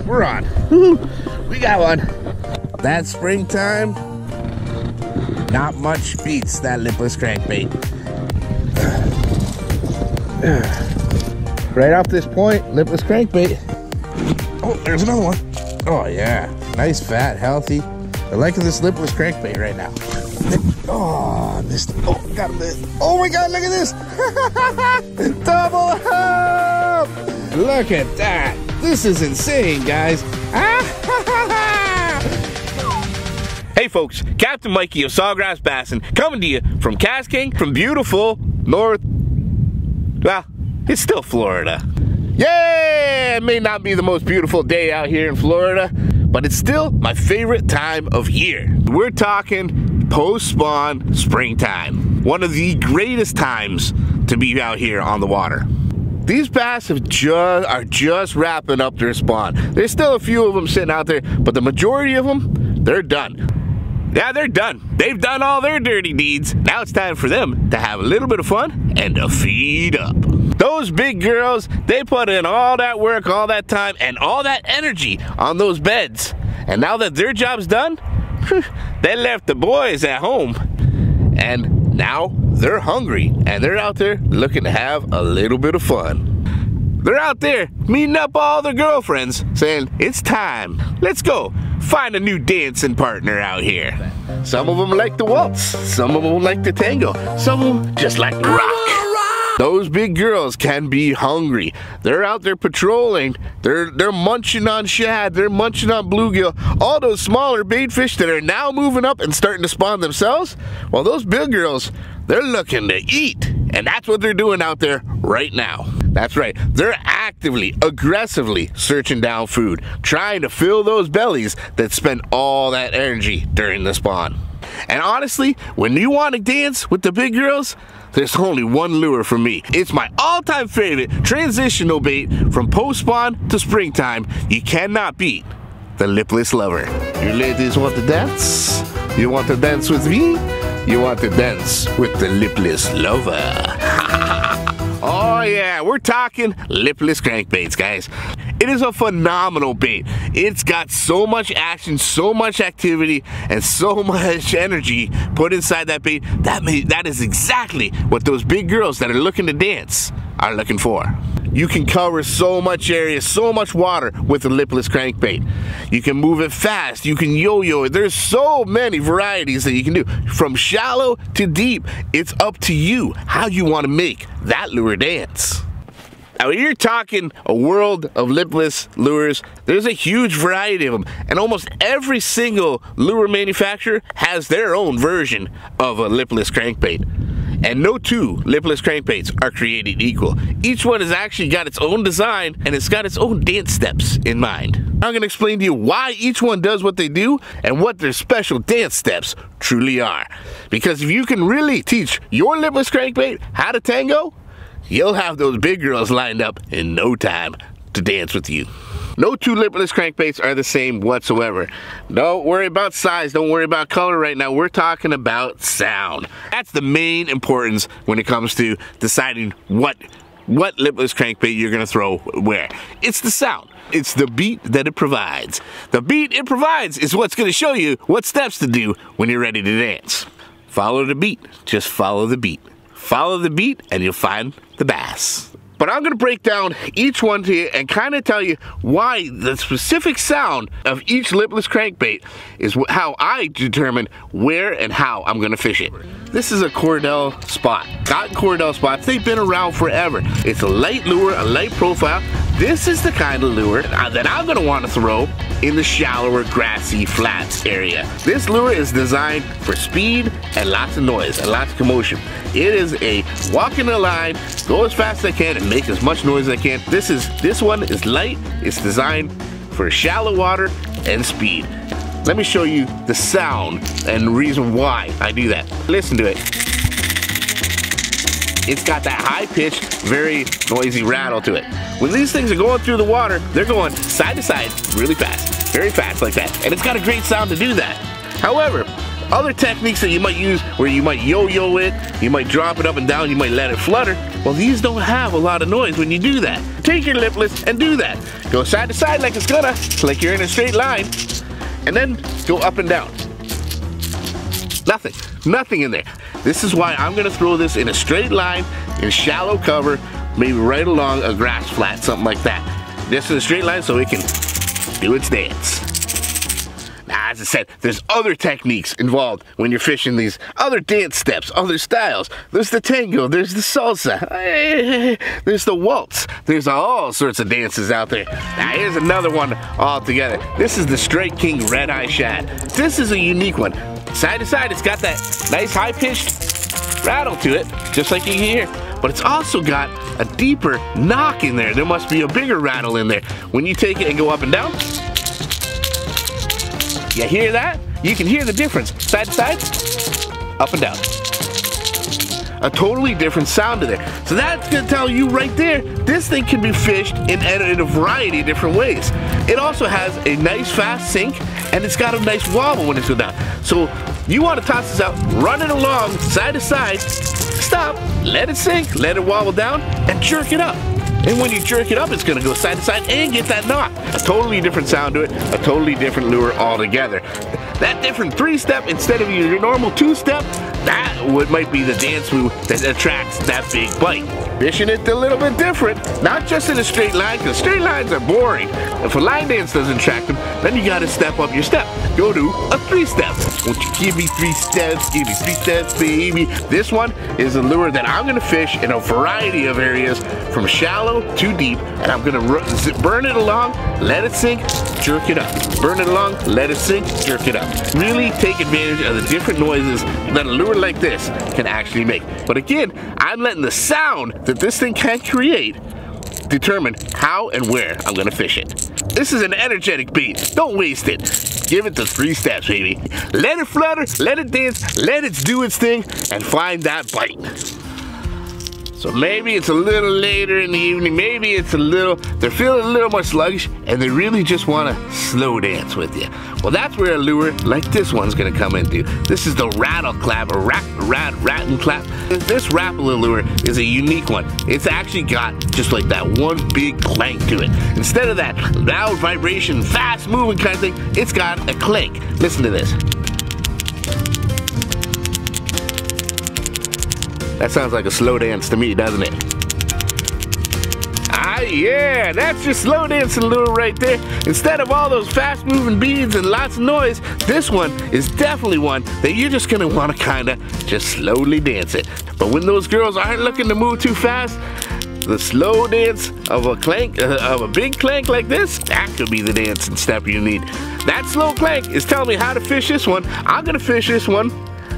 we're on. Woo-hoo. We got one. That springtime, not much beats that lipless crankbait. Right off this point, lipless crankbait. Oh, there's another one. Oh yeah, nice, fat, healthy. I'm liking this lipless crankbait right now. Oh, I missed it. Oh, got him. Oh my God, look at this. Double up. Look at that. This is insane, guys. Hey folks, Captain Mikey of Sawgrass Bassin coming to you from Kast King from beautiful North, well, it's still Florida. Yeah, it may not be the most beautiful day out here in Florida, but it's still my favorite time of year. We're talking post-spawn springtime. One of the greatest times to be out here on the water. These bass are just wrapping up their spawn. There's still a few of them sitting out there, but the majority of them, they're done. Yeah, they're done. They've done all their dirty deeds. Now it's time for them to have a little bit of fun and to feed up. Those big girls, they put in all that work, all that time, and all that energy on those beds. And now that their job's done, they left the boys at home. And now they're hungry, and they're out there looking to have a little bit of fun. They're out there meeting up all their girlfriends, saying, it's time, let's go find a new dancing partner out here. Some of them like the waltz, some of them like the tango, some of them just like the rock. Those big girls can be hungry. They're out there patrolling. They're munching on shad. They're munching on bluegill. All those smaller bait fish that are now moving up and starting to spawn themselves. Well, those big girls, they're looking to eat. And that's what they're doing out there right now. That's right. They're actively, aggressively searching down food, trying to fill those bellies that spend all that energy during the spawn. And honestly, when you want to dance with the big girls, there's only one lure for me. It's my all-time favorite transitional bait from post-spawn to springtime. You cannot beat the lipless lover. You ladies want to dance? You want to dance with me? You want to dance with the lipless lover. Oh yeah, we're talking lipless crankbaits, guys. It is a phenomenal bait. It's got so much action, so much activity, and so much energy put inside that bait. That is exactly what those big girls that are looking to dance are looking for. You can cover so much area, so much water with a lipless crankbait. You can move it fast, you can yo-yo it. There's so many varieties that you can do. From shallow to deep, it's up to you how you want to make that lure dance. Now, when you're talking a world of lipless lures, there's a huge variety of them, and almost every single lure manufacturer has their own version of a lipless crankbait. And no two lipless crankbaits are created equal. Each one has actually got its own design, and it's got its own dance steps in mind. I'm gonna explain to you why each one does what they do and what their special dance steps truly are. Because if you can really teach your lipless crankbait how to tango, you'll have those big girls lined up in no time to dance with you. No two lipless crankbaits are the same whatsoever. Don't worry about size, don't worry about color right now. We're talking about sound. That's the main importance when it comes to deciding what lipless crankbait you're gonna throw where. It's the sound. It's the beat that it provides. The beat it provides is what's gonna show you what steps to do when you're ready to dance. Follow the beat, just follow the beat. Follow the beat and you'll find the bass. But I'm gonna break down each one to you and kind of tell you why the specific sound of each lipless crankbait is how I determine where and how I'm gonna fish it. This is a Cordell spot. Cotton Cordell spots, they've been around forever. It's a light lure, a light profile. This is the kind of lure that I'm gonna wanna throw in the shallower, grassy, flats area. This lure is designed for speed and lots of noise and lots of commotion. It is a walk in the line, go as fast as I can and make as much noise as I can. This one is light, it's designed for shallow water and speed. Let me show you the sound and the reason why I do that. Listen to it. It's got that high-pitched, very noisy rattle to it. When these things are going through the water, they're going side to side really fast, very fast like that. And it's got a great sound to do that. However, Other techniques that you might use where you might yo-yo it, you might drop it up and down, you might let it flutter. Well, these don't have a lot of noise when you do that. Take your lipless and do that. Go side to side like it's gonna, like you're in a straight line, and then go up and down. Nothing in there. This is why I'm gonna throw this in a straight line, in shallow cover, maybe right along a grass flat, something like that. This in a straight line so it can do its dance. Now, as I said, there's other techniques involved when you're fishing these other dance steps, other styles. There's the tango, there's the salsa, there's the waltz. There's all sorts of dances out there. Now, here's another one all together. This is the Strike King Red Eye Shad. This is a unique one. Side to side, it's got that nice high-pitched rattle to it, just like you can hear. But it's also got a deeper knock in there. There must be a bigger rattle in there. When you take it and go up and down, you hear that? You can hear the difference. Side to side, up and down. A totally different sound to there. So that's gonna tell you right there, this thing can be fished in a variety of different ways. It also has a nice fast sink, and it's got a nice wobble when it's go down. So you wanna toss this out, run it along, side to side, stop, let it sink, let it wobble down, and jerk it up. And when you jerk it up, it's gonna go side to side and get that knock. A totally different sound to it, a totally different lure altogether. That different 3-step instead of your normal 2-step, that might be the dance move that attracts that big bite. Fishing it a little bit different, not just in a straight line, because straight lines are boring. If a line dance doesn't attract them, then you gotta step up your step. Go to a 3-step. Won't you give me 3 steps, give me 3 steps, baby. This one is a lure that I'm gonna fish in a variety of areas, from shallow to deep, and I'm gonna burn it along, let it sink, jerk it up. Burn it along, let it sink, jerk it up. Really take advantage of the different noises that a lure like this can actually make. But again, I'm letting the sound that this thing can create determine how and where I'm gonna fish it. This is an energetic bait. Don't waste it. Give it the 3 steps, baby. Let it flutter, let it dance, let it do its thing, and find that bite. So maybe it's a little later in the evening, maybe it's they're feeling a little more sluggish, and they really just want to slow dance with you. Well, that's where a lure like this one's gonna come into. This is the rattle clap, or rat and clap. This Rapala lure is a unique one. It's actually got just like that one big clank to it. Instead of that loud vibration, fast moving kind of thing, it's got a clank. Listen to this. That sounds like a slow dance to me, doesn't it? Ah, yeah, that's your slow dancing lure right there. Instead of all those fast moving beads and lots of noise, this one is definitely one that you're just gonna wanna kinda just slowly dance it. But when those girls aren't looking to move too fast, the slow dance of a clank, of a big clank like this, that could be the dance and step you need. That slow clank is telling me how to fish this one. I'm gonna fish this one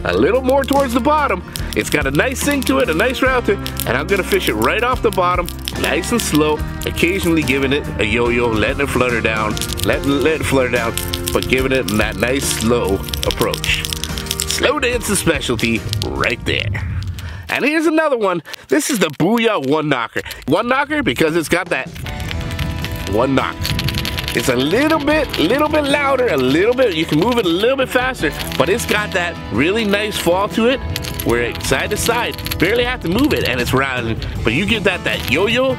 a little more towards the bottom. It's got a nice sink to it, a nice route to it, and I'm gonna fish it right off the bottom, nice and slow, occasionally giving it a yo-yo, letting it flutter down, letting it flutter down, but giving it that nice slow approach. Slow dancing specialty right there. And here's another one. This is the Booyah One Knocker. One Knocker because it's got that one knock. It's a little bit louder, a little bit, you can move it a little bit faster, but it's got that really nice fall to it, where it's side to side, barely have to move it, and it's rounding, but you give that yo-yo.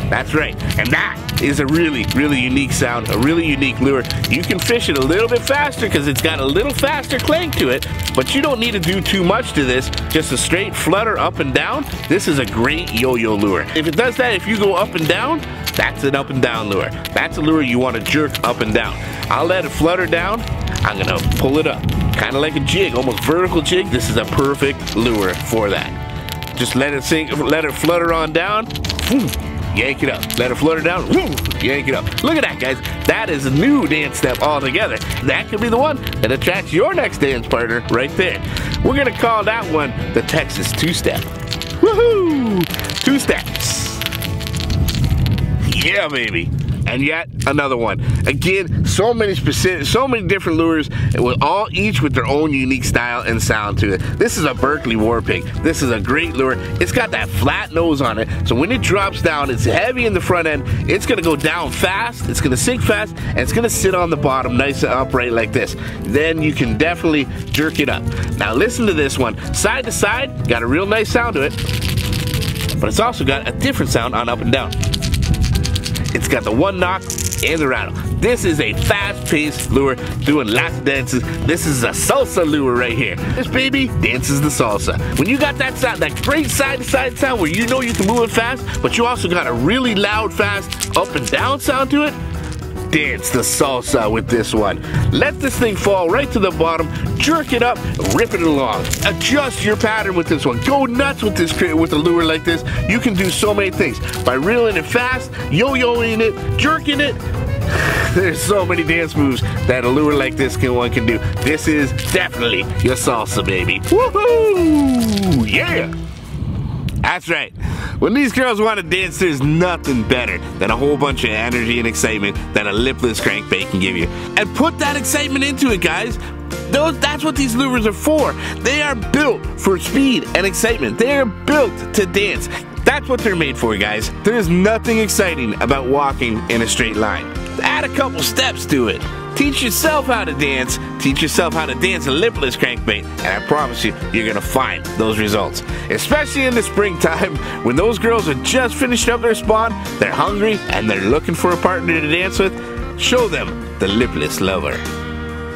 That's right, and that is a really unique sound, a really unique lure. You can fish it a little bit faster because it's got a little faster clank to it, but you don't need to do too much to this, just a straight flutter up and down. This is a great yo-yo lure. If it does that, if you go up and down, that's an up and down lure. That's a lure you want to jerk up and down. I'll let it flutter down, I'm gonna pull it up, kind of like a jig, almost vertical jig. This is a perfect lure for that. Just let it sink, let it flutter on down, yank it up. Let it flutter down, yank it up. Look at that, guys. That is a new dance step altogether. That could be the one that attracts your next dance partner right there. We're gonna call that one the Texas 2-step. Woohoo! 2 steps. Yeah, baby. And yet another one. Again, so many different lures, each with their own unique style and sound to it. This is a Berkeley War Pig. This is a great lure. It's got that flat nose on it, so when it drops down, it's heavy in the front end. It's gonna go down fast, it's gonna sink fast, and it's gonna sit on the bottom nice and upright like this. Then you can definitely jerk it up. Now listen to this one. Side to side, got a real nice sound to it, but it's also got a different sound on up and down. It's got the one knock and the rattle. This is a fast-paced lure doing lots of dances. This is a salsa lure right here. This baby dances the salsa. When you got that sound, that great side-to-side sound where you know you can move it fast, but you also got a really loud, fast up and down sound to it, dance the salsa with this one. Let this thing fall right to the bottom, jerk it up, rip it along. Adjust your pattern with this one. Go nuts with this with a lure like this. You can do so many things. By reeling it fast, yo-yoing it, jerking it. There's so many dance moves that a lure like this one can do. This is definitely your salsa, baby. Woohoo! Yeah! That's right. When these girls want to dance, there's nothing better than a whole bunch of energy and excitement that a lipless crankbait can give you. And put that excitement into it, guys. That's what these lures are for. They are built for speed and excitement. They are built to dance. That's what they're made for, guys. There's nothing exciting about walking in a straight line. Add a couple steps to it. Teach yourself how to dance. Teach yourself how to dance a lipless crankbait, and I promise you, you're gonna find those results. Especially in the springtime, when those girls are just finished up their spawn, they're hungry, and they're looking for a partner to dance with. Show them the lipless lover.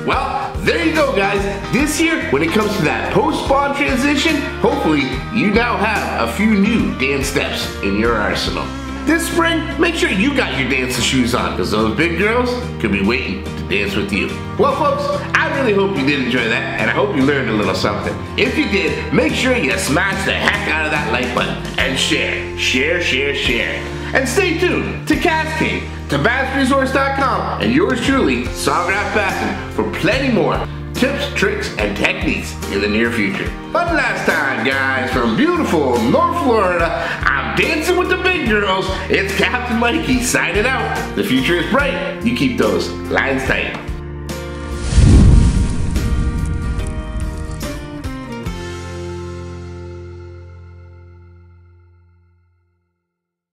Well, there you go, guys. This year, when it comes to that post-spawn transition, hopefully you now have a few new dance steps in your arsenal. This spring, make sure you got your dancing shoes on, because those big girls could be waiting to dance with you. Well, folks, I really hope you did enjoy that, and I hope you learned a little something. If you did, make sure you smash the heck out of that like button and share, share, share, share. And stay tuned to KastKing, to BassResource.com, and yours truly, Sawgrass Bassin, for plenty more tips, tricks, and techniques in the near future. One last time, guys, from beautiful North Florida, I'm dancing with the big girls. It's Captain Mikey signing out. The future is bright. You keep those lines tight.